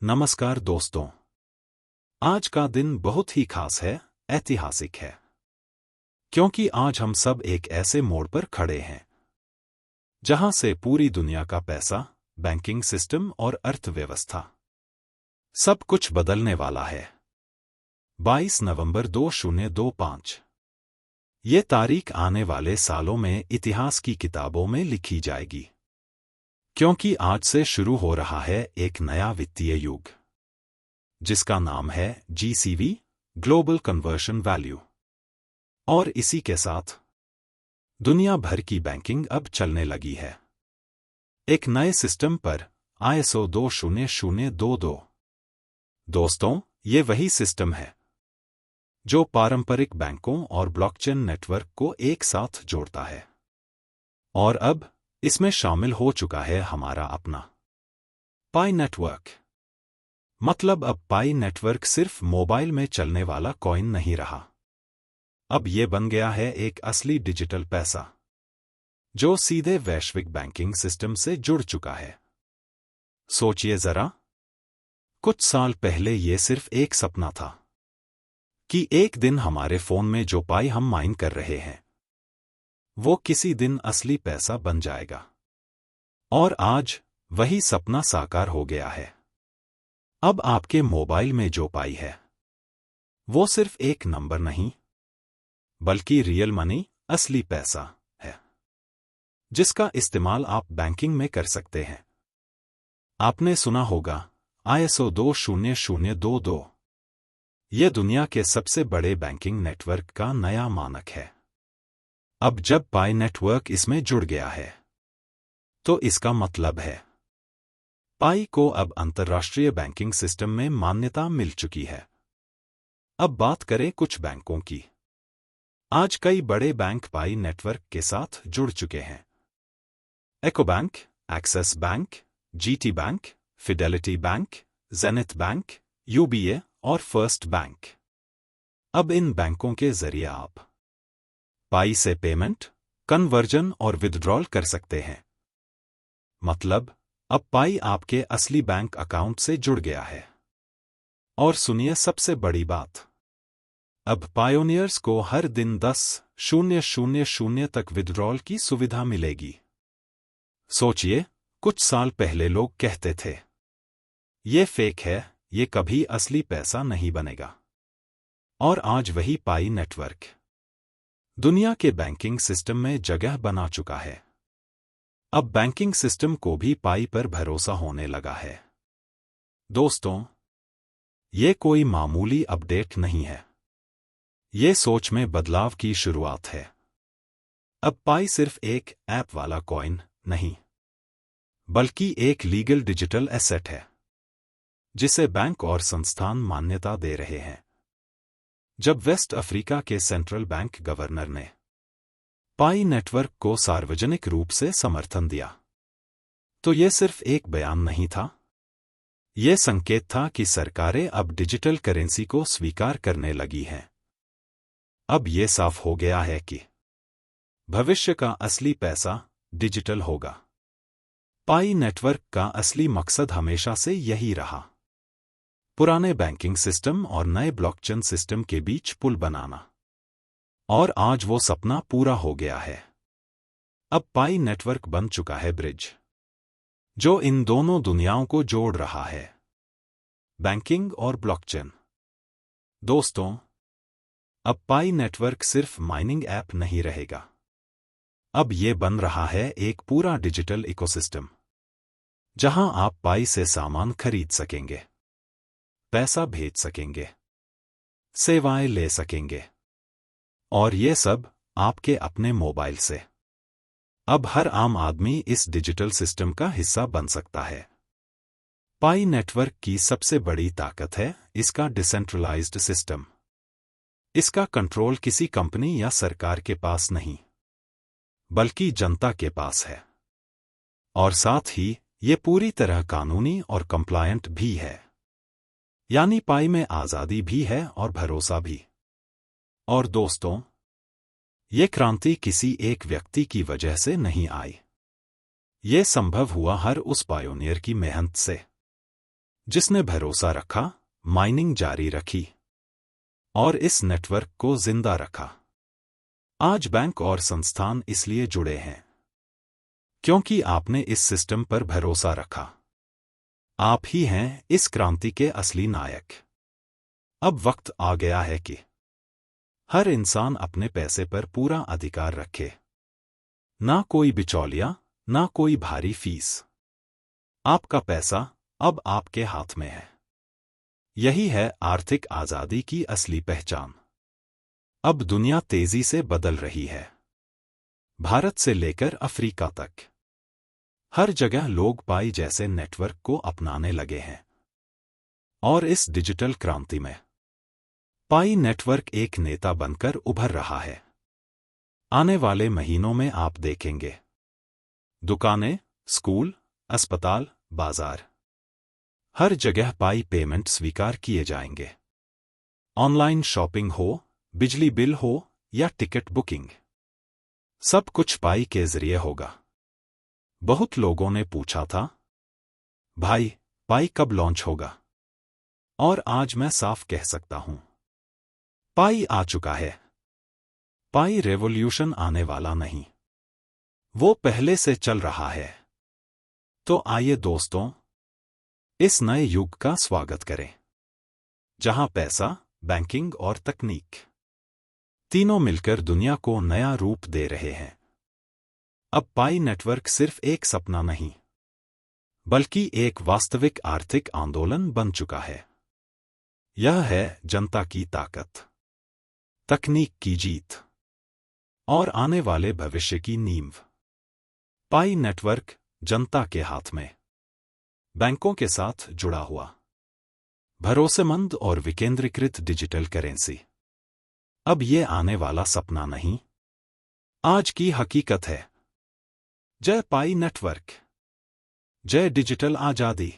नमस्कार दोस्तों। आज का दिन बहुत ही खास है, ऐतिहासिक है। क्योंकि आज हम सब एक ऐसे मोड़ पर खड़े हैं जहां से पूरी दुनिया का पैसा, बैंकिंग सिस्टम और अर्थव्यवस्था सब कुछ बदलने वाला है। 22 नवंबर 2025। ये तारीख आने वाले सालों में इतिहास की किताबों में लिखी जाएगी। क्योंकि आज से शुरू हो रहा है एक नया वित्तीय युग जिसका नाम है GCV, ग्लोबल कन्वर्शन वैल्यू। और इसी के साथ दुनिया भर की बैंकिंग अब चलने लगी है एक नए सिस्टम पर, ISO 20022। दोस्तों, ये वही सिस्टम है जो पारंपरिक बैंकों और ब्लॉकचेन नेटवर्क को एक साथ जोड़ता है। और अब इसमें शामिल हो चुका है हमारा अपना पाई नेटवर्क। मतलब अब पाई नेटवर्क सिर्फ मोबाइल में चलने वाला कॉइन नहीं रहा। अब ये बन गया है एक असली डिजिटल पैसा जो सीधे वैश्विक बैंकिंग सिस्टम से जुड़ चुका है। सोचिए जरा, कुछ साल पहले ये सिर्फ एक सपना था कि एक दिन हमारे फोन में जो पाई हम माइन कर रहे हैं वो किसी दिन असली पैसा बन जाएगा। और आज वही सपना साकार हो गया है। अब आपके मोबाइल में जो पाई है वो सिर्फ एक नंबर नहीं, बल्कि रियल मनी, असली पैसा है जिसका इस्तेमाल आप बैंकिंग में कर सकते हैं। आपने सुना होगा ISO 20022। यह दुनिया के सबसे बड़े बैंकिंग नेटवर्क का नया मानक है। अब जब पाई नेटवर्क इसमें जुड़ गया है तो इसका मतलब है पाई को अब अंतर्राष्ट्रीय बैंकिंग सिस्टम में मान्यता मिल चुकी है। अब बात करें कुछ बैंकों की। आज कई बड़े बैंक पाई नेटवर्क के साथ जुड़ चुके हैं। Ecobank, Axis bank, GT bank, Fidelity bank, Zenith bank, UBA और फर्स्ट बैंक। अब इन बैंकों के जरिए आप पाई से पेमेंट, कन्वर्जन और विथड्रॉल कर सकते हैं। मतलब अब पाई आपके असली बैंक अकाउंट से जुड़ गया है। और सुनिए सबसे बड़ी बात, अब पायोनियर्स को हर दिन 10,000 तक विथड्रॉल की सुविधा मिलेगी। सोचिए, कुछ साल पहले लोग कहते थे ये फेक है, ये कभी असली पैसा नहीं बनेगा। और आज वही पाई नेटवर्क दुनिया के बैंकिंग सिस्टम में जगह बना चुका है। अब बैंकिंग सिस्टम को भी पाई पर भरोसा होने लगा है। दोस्तों, ये कोई मामूली अपडेट नहीं है। ये सोच में बदलाव की शुरुआत है। अब पाई सिर्फ एक ऐप वाला कॉइन नहीं, बल्कि एक लीगल डिजिटल एसेट है जिसे बैंक और संस्थान मान्यता दे रहे हैं। जब वेस्ट अफ्रीका के सेंट्रल बैंक गवर्नर ने पाई नेटवर्क को सार्वजनिक रूप से समर्थन दिया तो यह सिर्फ एक बयान नहीं था, यह संकेत था कि सरकारें अब डिजिटल करेंसी को स्वीकार करने लगी हैं। अब यह साफ हो गया है कि भविष्य का असली पैसा डिजिटल होगा। पाई नेटवर्क का असली मकसद हमेशा से यही रहा, पुराने बैंकिंग सिस्टम और नए ब्लॉकचेन सिस्टम के बीच पुल बनाना। और आज वो सपना पूरा हो गया है। अब पाई नेटवर्क बन चुका है ब्रिज जो इन दोनों दुनियाओं को जोड़ रहा है, बैंकिंग और ब्लॉकचेन। दोस्तों, अब पाई नेटवर्क सिर्फ माइनिंग ऐप नहीं रहेगा। अब ये बन रहा है एक पूरा डिजिटल इकोसिस्टम जहां आप पाई से सामान खरीद सकेंगे, पैसा भेज सकेंगे, सेवाएं ले सकेंगे, और ये सब आपके अपने मोबाइल से। अब हर आम आदमी इस डिजिटल सिस्टम का हिस्सा बन सकता है। पाई नेटवर्क की सबसे बड़ी ताकत है इसका डिसेंट्रलाइज्ड सिस्टम। इसका कंट्रोल किसी कंपनी या सरकार के पास नहीं, बल्कि जनता के पास है। और साथ ही ये पूरी तरह कानूनी और कंप्लायंट भी है। यानी पाई में आजादी भी है और भरोसा भी। और दोस्तों, ये क्रांति किसी एक व्यक्ति की वजह से नहीं आई। ये संभव हुआ हर उस पायोनियर की मेहनत से जिसने भरोसा रखा, माइनिंग जारी रखी और इस नेटवर्क को जिंदा रखा। आज बैंक और संस्थान इसलिए जुड़े हैं क्योंकि आपने इस सिस्टम पर भरोसा रखा। आप ही हैं इस क्रांति के असली नायक। अब वक्त आ गया है कि हर इंसान अपने पैसे पर पूरा अधिकार रखे। ना कोई बिचौलिया, ना कोई भारी फीस। आपका पैसा अब आपके हाथ में है। यही है आर्थिक आजादी की असली पहचान। अब दुनिया तेजी से बदल रही है। भारत से लेकर अफ्रीका तक हर जगह लोग पाई जैसे नेटवर्क को अपनाने लगे हैं। और इस डिजिटल क्रांति में पाई नेटवर्क एक नेता बनकर उभर रहा है। आने वाले महीनों में आप देखेंगे दुकानें, स्कूल, अस्पताल, बाजार, हर जगह पाई पेमेंट स्वीकार किए जाएंगे। ऑनलाइन शॉपिंग हो, बिजली बिल हो या टिकट बुकिंग, सब कुछ पाई के जरिए होगा। बहुत लोगों ने पूछा था, भाई पाई कब लॉन्च होगा? और आज मैं साफ कह सकता हूं, पाई आ चुका है। पाई रेवोल्यूशन आने वाला नहीं, वो पहले से चल रहा है। तो आइए दोस्तों, इस नए युग का स्वागत करें, जहां पैसा, बैंकिंग और तकनीक तीनों मिलकर दुनिया को नया रूप दे रहे हैं। अब पाई नेटवर्क सिर्फ एक सपना नहीं, बल्कि एक वास्तविक आर्थिक आंदोलन बन चुका है। यह है जनता की ताकत, तकनीक की जीत और आने वाले भविष्य की नींव। पाई नेटवर्क जनता के हाथ में, बैंकों के साथ जुड़ा हुआ, भरोसेमंद और विकेंद्रीकृत डिजिटल करेंसी। अब ये आने वाला सपना नहीं, आज की हकीकत है। जय पाई नेटवर्क, जय डिजिटल आजादी।